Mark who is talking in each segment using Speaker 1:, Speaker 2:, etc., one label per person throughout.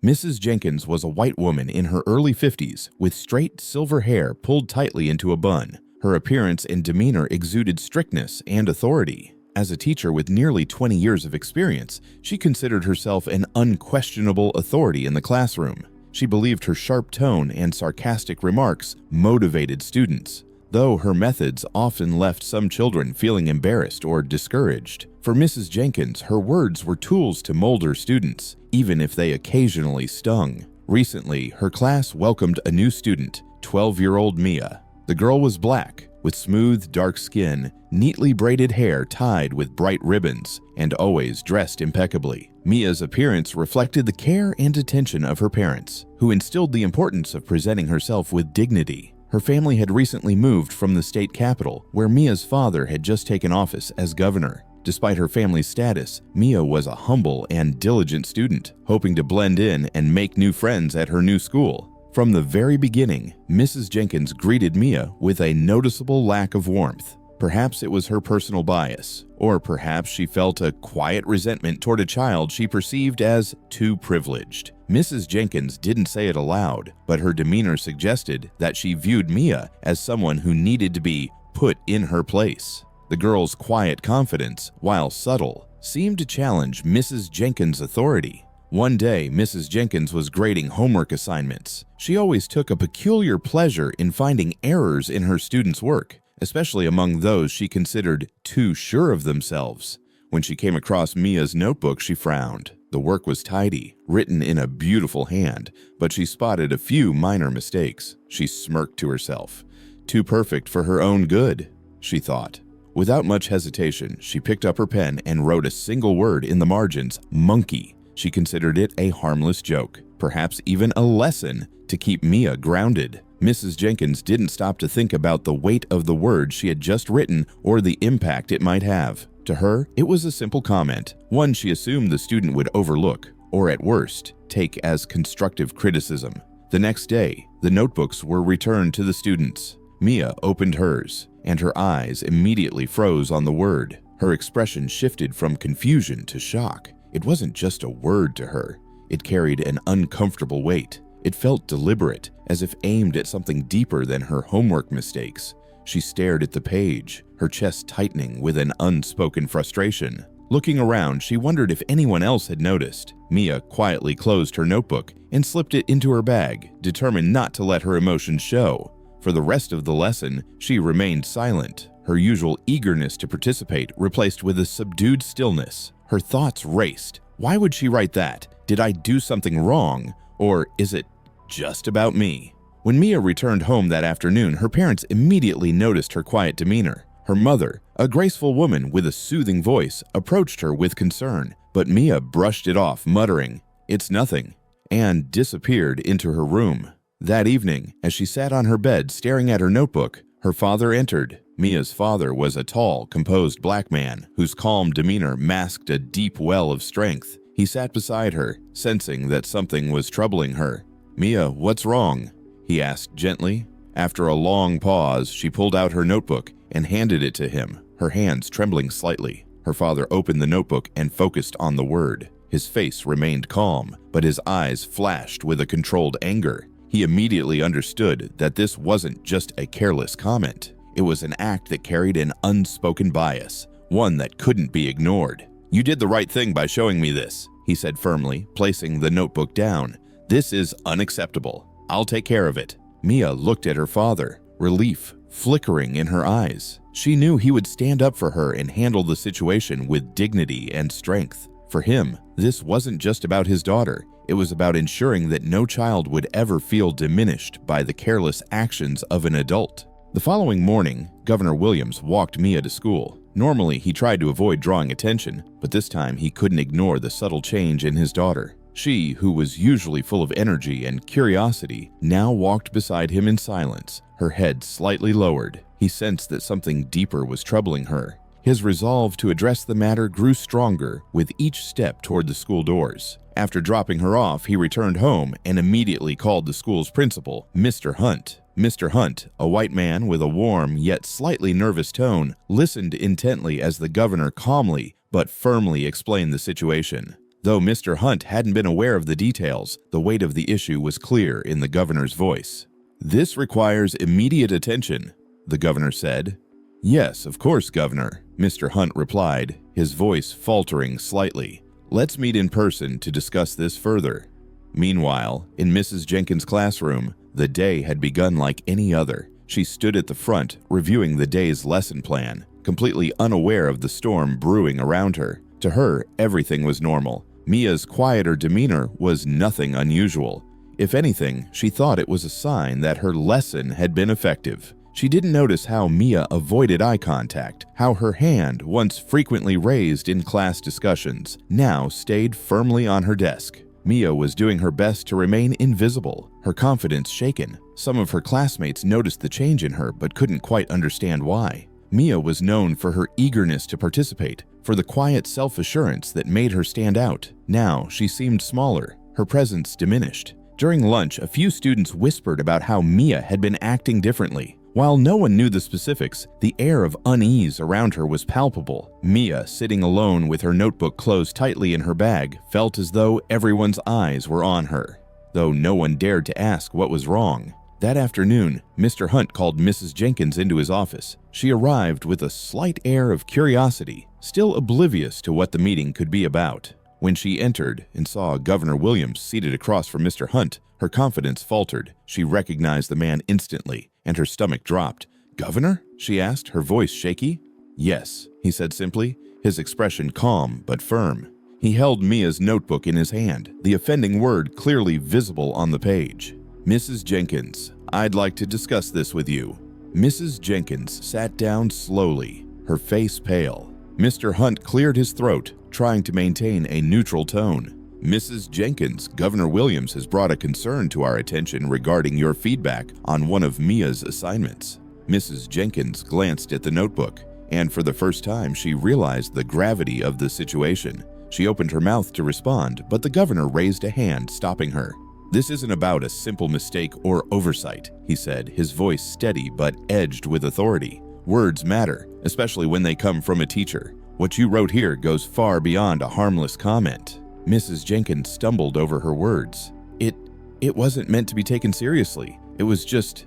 Speaker 1: Mrs. Jenkins was a white woman in her early 50s with straight silver hair pulled tightly into a bun. Her appearance and demeanor exuded strictness and authority. As a teacher with nearly 20 years of experience, she considered herself an unquestionable authority in the classroom. She believed her sharp tone and sarcastic remarks motivated students, though her methods often left some children feeling embarrassed or discouraged. For Mrs. Jenkins, her words were tools to mold her students, even if they occasionally stung. Recently, her class welcomed a new student, 12-year-old Mia. The girl was black, with smooth, dark skin, neatly braided hair tied with bright ribbons, and always dressed impeccably. Mia's appearance reflected the care and attention of her parents, who instilled the importance of presenting herself with dignity. Her family had recently moved from the state capital, where Mia's father had just taken office as governor. Despite her family's status, Mia was a humble and diligent student, hoping to blend in and make new friends at her new school. From the very beginning, Mrs. Jenkins greeted Mia with a noticeable lack of warmth. Perhaps it was her personal bias, or perhaps she felt a quiet resentment toward a child she perceived as too privileged. Mrs. Jenkins didn't say it aloud, but her demeanor suggested that she viewed Mia as someone who needed to be put in her place. The girl's quiet confidence, while subtle, seemed to challenge Mrs. Jenkins' authority. One day, Mrs. Jenkins was grading homework assignments. She always took a peculiar pleasure in finding errors in her students' work, especially among those she considered too sure of themselves. When she came across Mia's notebook, she frowned. The work was tidy, written in a beautiful hand, but she spotted a few minor mistakes. She smirked to herself. Too perfect for her own good, she thought. Without much hesitation, she picked up her pen and wrote a single word in the margins, monkey. She considered it a harmless joke, perhaps even a lesson to keep Mia grounded. Mrs. Jenkins didn't stop to think about the weight of the words she had just written or the impact it might have. To her, it was a simple comment, one she assumed the student would overlook, or at worst, take as constructive criticism. The next day, the notebooks were returned to the students. Mia opened hers, and her eyes immediately froze on the word. Her expression shifted from confusion to shock. It wasn't just a word to her. It carried an uncomfortable weight. It felt deliberate, as if aimed at something deeper than her homework mistakes. She stared at the page, her chest tightening with an unspoken frustration. Looking around, she wondered if anyone else had noticed. Mia quietly closed her notebook and slipped it into her bag, determined not to let her emotions show. For the rest of the lesson, she remained silent, her usual eagerness to participate replaced with a subdued stillness. Her thoughts raced. Why would she write that? Did I do something wrong? Or is it just about me? When Mia returned home that afternoon, her parents immediately noticed her quiet demeanor. Her mother, a graceful woman with a soothing voice, approached her with concern, but Mia brushed it off, muttering, "It's nothing," and disappeared into her room. That evening, as she sat on her bed staring at her notebook, her father entered. Mia's father was a tall, composed black man whose calm demeanor masked a deep well of strength. He sat beside her, sensing that something was troubling her. "Mia, what's wrong?" he asked gently. After a long pause, she pulled out her notebook and handed it to him, her hands trembling slightly. Her father opened the notebook and focused on the word. His face remained calm, but his eyes flashed with a controlled anger. He immediately understood that this wasn't just a careless comment. It was an act that carried an unspoken bias, one that couldn't be ignored. "You did the right thing by showing me this," he said firmly, placing the notebook down. "This is unacceptable. I'll take care of it." Mia looked at her father, relief flickering in her eyes. She knew he would stand up for her and handle the situation with dignity and strength. For him, this wasn't just about his daughter. It was about ensuring that no child would ever feel diminished by the careless actions of an adult. The following morning, Governor Williams walked Mia to school. Normally, he tried to avoid drawing attention, but this time he couldn't ignore the subtle change in his daughter. She, who was usually full of energy and curiosity, now walked beside him in silence, her head slightly lowered. He sensed that something deeper was troubling her. His resolve to address the matter grew stronger with each step toward the school doors. After dropping her off, he returned home and immediately called the school's principal, Mr. Hunt. Mr. Hunt, a white man with a warm yet slightly nervous tone, listened intently as the governor calmly but firmly explained the situation. Though Mr. Hunt hadn't been aware of the details, the weight of the issue was clear in the governor's voice. "This requires immediate attention," the governor said. "Yes, of course, Governor," Mr. Hunt replied, his voice faltering slightly. "Let's meet in person to discuss this further." Meanwhile, in Mrs. Jenkins' classroom, the day had begun like any other. She stood at the front, reviewing the day's lesson plan, completely unaware of the storm brewing around her. To her, everything was normal. Mia's quieter demeanor was nothing unusual. If anything, she thought it was a sign that her lesson had been effective. She didn't notice how Mia avoided eye contact, how her hand, once frequently raised in class discussions, now stayed firmly on her desk. Mia was doing her best to remain invisible, her confidence shaken. Some of her classmates noticed the change in her but couldn't quite understand why. Mia was known for her eagerness to participate, for the quiet self-assurance that made her stand out. Now she seemed smaller, her presence diminished. During lunch, a few students whispered about how Mia had been acting differently. While no one knew the specifics, the air of unease around her was palpable. Mia, sitting alone with her notebook closed tightly in her bag, felt as though everyone's eyes were on her, though no one dared to ask what was wrong. That afternoon, Mr. Hunt called Mrs. Jenkins into his office. She arrived with a slight air of curiosity, still oblivious to what the meeting could be about. When she entered and saw Governor Williams seated across from Mr. Hunt, her confidence faltered. She recognized the man instantly, and her stomach dropped. "Governor?" she asked, her voice shaky. "Yes," he said simply, his expression calm but firm. He held Mia's notebook in his hand, the offending word clearly visible on the page. "Mrs. Jenkins, I'd like to discuss this with you." Mrs. Jenkins sat down slowly, her face pale. Mr. Hunt cleared his throat, trying to maintain a neutral tone. "Mrs. Jenkins, Governor Williams has brought a concern to our attention regarding your feedback on one of Mia's assignments." Mrs. Jenkins glanced at the notebook, and for the first time she realized the gravity of the situation. She opened her mouth to respond, but the governor raised a hand, stopping her. "This isn't about a simple mistake or oversight," he said, his voice steady but edged with authority. "Words matter, especially when they come from a teacher. What you wrote here goes far beyond a harmless comment." Mrs. Jenkins stumbled over her words. It wasn't meant to be taken seriously. It was just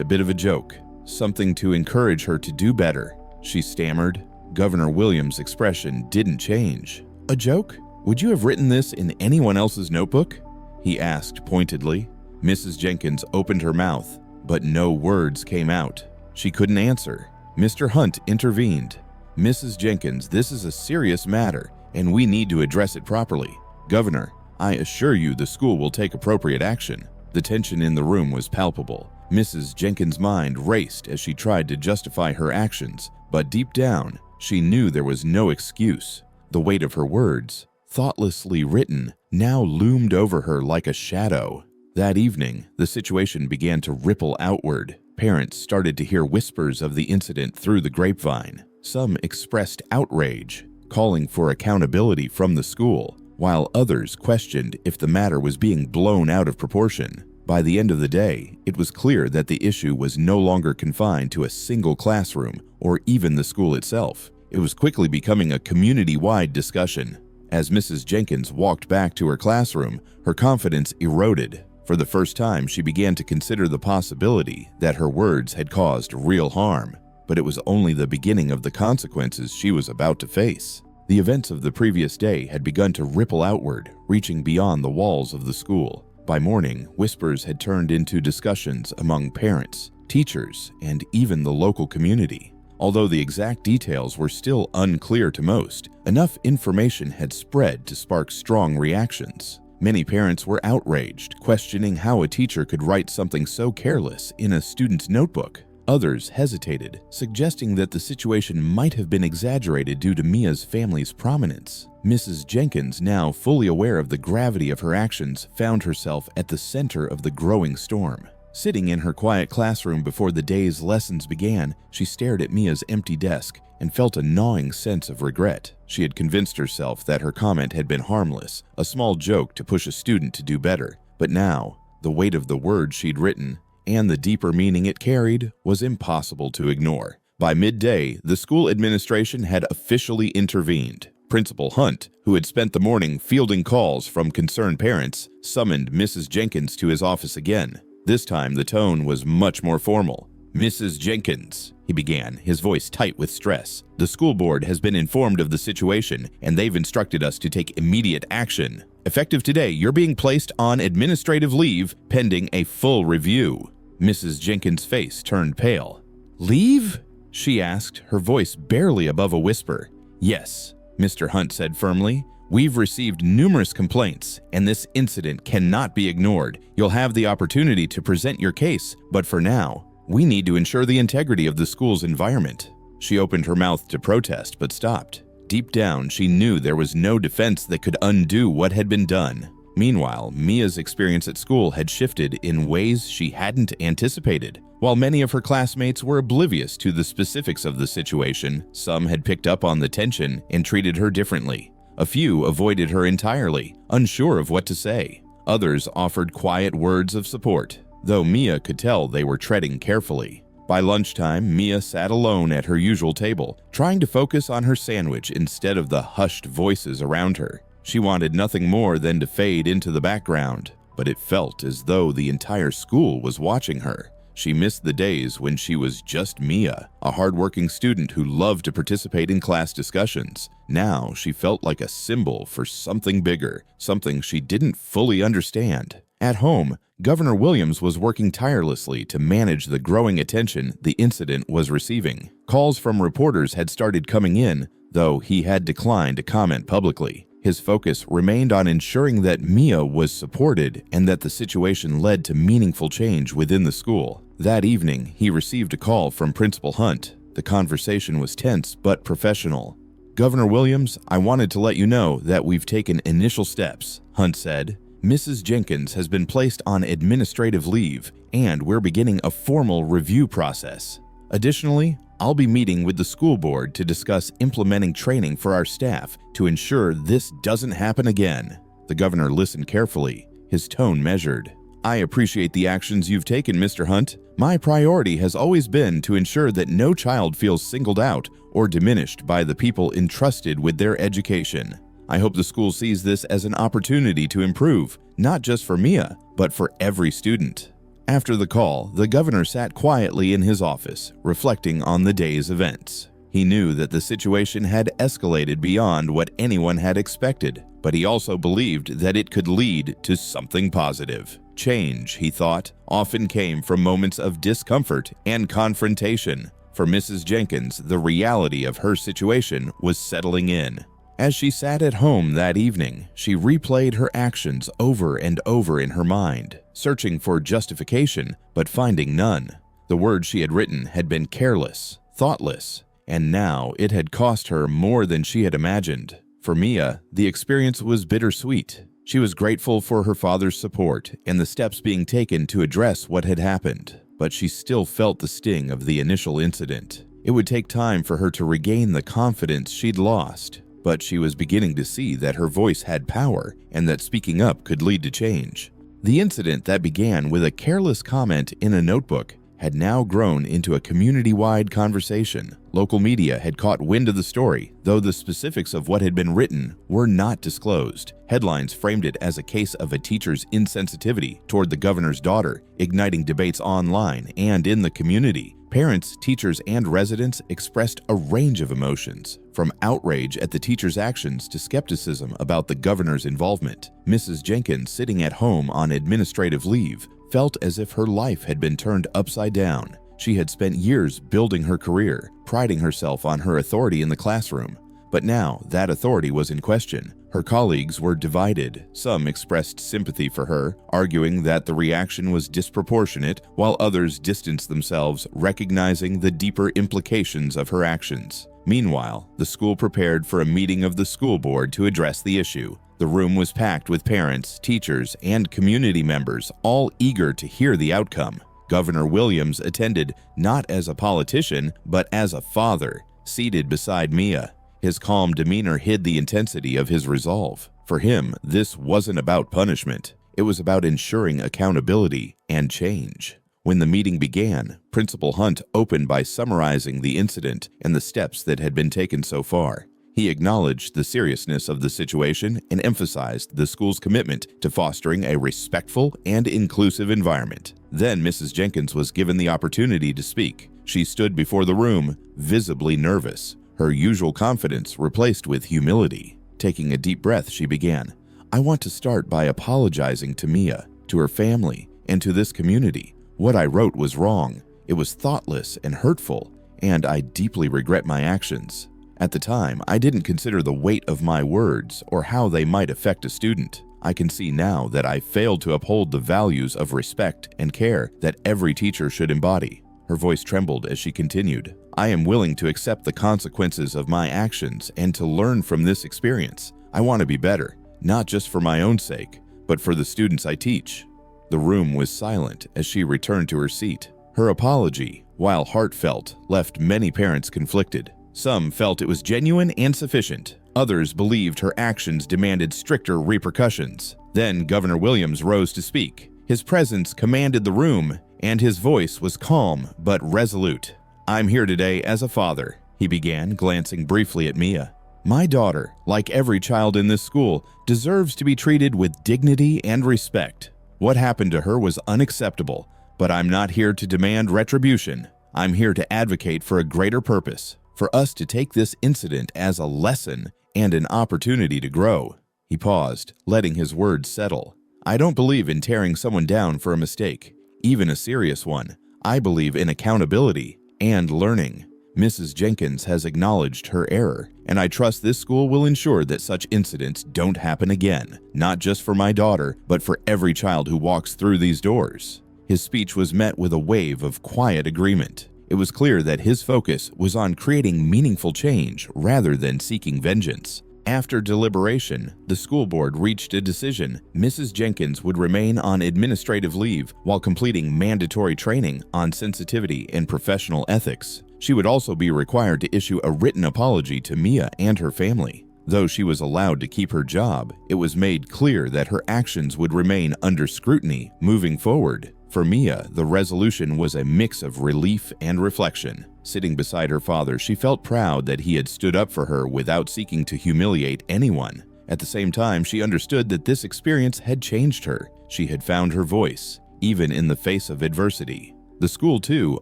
Speaker 1: a bit of a joke. Something to encourage her to do better," she stammered. Governor Williams' expression didn't change. "A joke? Would you have written this in anyone else's notebook?" he asked pointedly. Mrs. Jenkins opened her mouth, but no words came out. She couldn't answer. Mr. Hunt intervened. "Mrs. Jenkins, this is a serious matter, and we need to address it properly. Governor, I assure you the school will take appropriate action." The tension in the room was palpable. Mrs. Jenkins' mind raced as she tried to justify her actions, but deep down, she knew there was no excuse. The weight of her words, thoughtlessly written, now loomed over her like a shadow. That evening, the situation began to ripple outward. Parents started to hear whispers of the incident through the grapevine. Some expressed outrage, calling for accountability from the school, while others questioned if the matter was being blown out of proportion. By the end of the day, it was clear that the issue was no longer confined to a single classroom or even the school itself. It was quickly becoming a community-wide discussion. As Mrs. Jenkins walked back to her classroom, her confidence eroded. For the first time, she began to consider the possibility that her words had caused real harm. But it was only the beginning of the consequences she was about to face. The events of the previous day had begun to ripple outward, reaching beyond the walls of the school. By morning, whispers had turned into discussions among parents, teachers, and even the local community. Although the exact details were still unclear to most, enough information had spread to spark strong reactions. Many parents were outraged, questioning how a teacher could write something so careless in a student's notebook. Others hesitated, suggesting that the situation might have been exaggerated due to Mia's family's prominence. Mrs. Jenkins, now fully aware of the gravity of her actions, found herself at the center of the growing storm. Sitting in her quiet classroom before the day's lessons began, she stared at Mia's empty desk and felt a gnawing sense of regret. She had convinced herself that her comment had been harmless, a small joke to push a student to do better. But now, the weight of the words she'd written and the deeper meaning it carried was impossible to ignore. By midday, the school administration had officially intervened. Principal Hunt, who had spent the morning fielding calls from concerned parents, summoned Mrs. Jenkins to his office again. This time, the tone was much more formal. "Mrs. Jenkins," he began, his voice tight with stress, "the school board has been informed of the situation, and they've instructed us to take immediate action. Effective today, you're being placed on administrative leave pending a full review." Mrs. Jenkins' face turned pale. "Leave?" she asked, her voice barely above a whisper. "Yes," Mr. Hunt said firmly. "We've received numerous complaints, and this incident cannot be ignored. You'll have the opportunity to present your case, but for now, we need to ensure the integrity of the school's environment." She opened her mouth to protest, but stopped. Deep down, she knew there was no defense that could undo what had been done. Meanwhile, Mia's experience at school had shifted in ways she hadn't anticipated. While many of her classmates were oblivious to the specifics of the situation, some had picked up on the tension and treated her differently. A few avoided her entirely, unsure of what to say. Others offered quiet words of support, though Mia could tell they were treading carefully. By lunchtime, Mia sat alone at her usual table, trying to focus on her sandwich instead of the hushed voices around her. She wanted nothing more than to fade into the background, but it felt as though the entire school was watching her. She missed the days when she was just Mia, a hardworking student who loved to participate in class discussions. Now she felt like a symbol for something bigger, something she didn't fully understand. At home, Governor Williams was working tirelessly to manage the growing attention the incident was receiving. Calls from reporters had started coming in, though he had declined to comment publicly. His focus remained on ensuring that Mia was supported and that the situation led to meaningful change within the school. That evening, he received a call from Principal Hunt. The conversation was tense but professional. "Governor Williams, I wanted to let you know that we've taken initial steps," Hunt said. "Mrs. Jenkins has been placed on administrative leave, and we're beginning a formal review process. Additionally, I'll be meeting with the school board to discuss implementing training for our staff to ensure this doesn't happen again." The governor listened carefully, his tone measured. "I appreciate the actions you've taken, Mr. Hunt. My priority has always been to ensure that no child feels singled out or diminished by the people entrusted with their education. I hope the school sees this as an opportunity to improve, not just for Mia, but for every student." After the call, the governor sat quietly in his office, reflecting on the day's events. He knew that the situation had escalated beyond what anyone had expected, but he also believed that it could lead to something positive. Change, he thought, often came from moments of discomfort and confrontation. For Mrs. Jenkins, the reality of her situation was settling in. As she sat at home that evening, she replayed her actions over and over in her mind, searching for justification but finding none. The word she had written had been careless, thoughtless, and now it had cost her more than she had imagined. For Mia, the experience was bittersweet. She was grateful for her father's support and the steps being taken to address what had happened, but she still felt the sting of the initial incident. It would take time for her to regain the confidence she'd lost, but she was beginning to see that her voice had power and that speaking up could lead to change. The incident that began with a careless comment in a notebook had now grown into a community-wide conversation. Local media had caught wind of the story, though the specifics of what had been written were not disclosed. Headlines framed it as a case of a teacher's insensitivity toward the governor's daughter, igniting debates online and in the community. Parents, teachers, and residents expressed a range of emotions, from outrage at the teacher's actions to skepticism about the governor's involvement. Mrs. Jenkins, sitting at home on administrative leave, felt as if her life had been turned upside down. She had spent years building her career, priding herself on her authority in the classroom. But now that authority was in question. Her colleagues were divided. Some expressed sympathy for her, arguing that the reaction was disproportionate, while others distanced themselves, recognizing the deeper implications of her actions. Meanwhile, the school prepared for a meeting of the school board to address the issue. The room was packed with parents, teachers, and community members, all eager to hear the outcome. Governor Williams attended not as a politician, but as a father, seated beside Mia. His calm demeanor hid the intensity of his resolve. For him, this wasn't about punishment. It was about ensuring accountability and change. When the meeting began, Principal Hunt opened by summarizing the incident and the steps that had been taken so far. He acknowledged the seriousness of the situation and emphasized the school's commitment to fostering a respectful and inclusive environment. Then Mrs. Jenkins was given the opportunity to speak. She stood before the room, visibly nervous, her usual confidence replaced with humility. Taking a deep breath, she began, "I want to start by apologizing to Mia, to her family, and to this community. What I wrote was wrong. It was thoughtless and hurtful, and I deeply regret my actions. At the time, I didn't consider the weight of my words or how they might affect a student. I can see now that I failed to uphold the values of respect and care that every teacher should embody." Her voice trembled as she continued, "I am willing to accept the consequences of my actions and to learn from this experience. I want to be better, not just for my own sake, but for the students I teach." The room was silent as she returned to her seat. Her apology, while heartfelt, left many parents conflicted. Some felt it was genuine and sufficient. Others believed her actions demanded stricter repercussions. Then Governor Williams rose to speak. His presence commanded the room, and his voice was calm but resolute. "I'm here today as a father," he began, glancing briefly at Mia. "My daughter, like every child in this school, deserves to be treated with dignity and respect. What happened to her was unacceptable, but I'm not here to demand retribution. I'm here to advocate for a greater purpose, for us to take this incident as a lesson and an opportunity to grow." He paused, letting his words settle. "I don't believe in tearing someone down for a mistake, even a serious one. I believe in accountability and learning. Mrs. Jenkins has acknowledged her error, and I trust this school will ensure that such incidents don't happen again, not just for my daughter, but for every child who walks through these doors." His speech was met with a wave of quiet agreement. It was clear that his focus was on creating meaningful change rather than seeking vengeance. After deliberation, the school board reached a decision. Mrs. Jenkins would remain on administrative leave while completing mandatory training on sensitivity and professional ethics. She would also be required to issue a written apology to Mia and her family. Though she was allowed to keep her job, it was made clear that her actions would remain under scrutiny moving forward. For Mia, the resolution was a mix of relief and reflection. Sitting beside her father, she felt proud that he had stood up for her without seeking to humiliate anyone. At the same time, she understood that this experience had changed her. She had found her voice, even in the face of adversity. The school, too,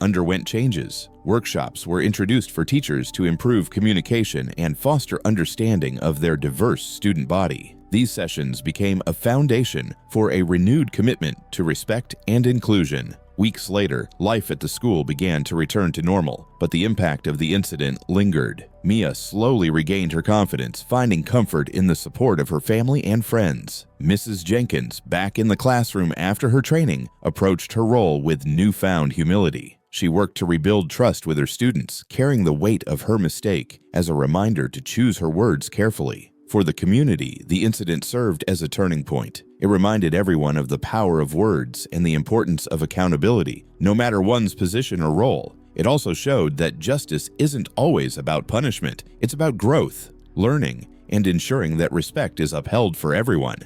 Speaker 1: underwent changes. Workshops were introduced for teachers to improve communication and foster understanding of their diverse student body. These sessions became a foundation for a renewed commitment to respect and inclusion. Weeks later, life at the school began to return to normal, but the impact of the incident lingered. Mia slowly regained her confidence, finding comfort in the support of her family and friends. Mrs. Jenkins, back in the classroom after her training, approached her role with newfound humility. She worked to rebuild trust with her students, carrying the weight of her mistake as a reminder to choose her words carefully. For the community, the incident served as a turning point. It reminded everyone of the power of words and the importance of accountability, no matter one's position or role. It also showed that justice isn't always about punishment. It's about growth, learning, and ensuring that respect is upheld for everyone.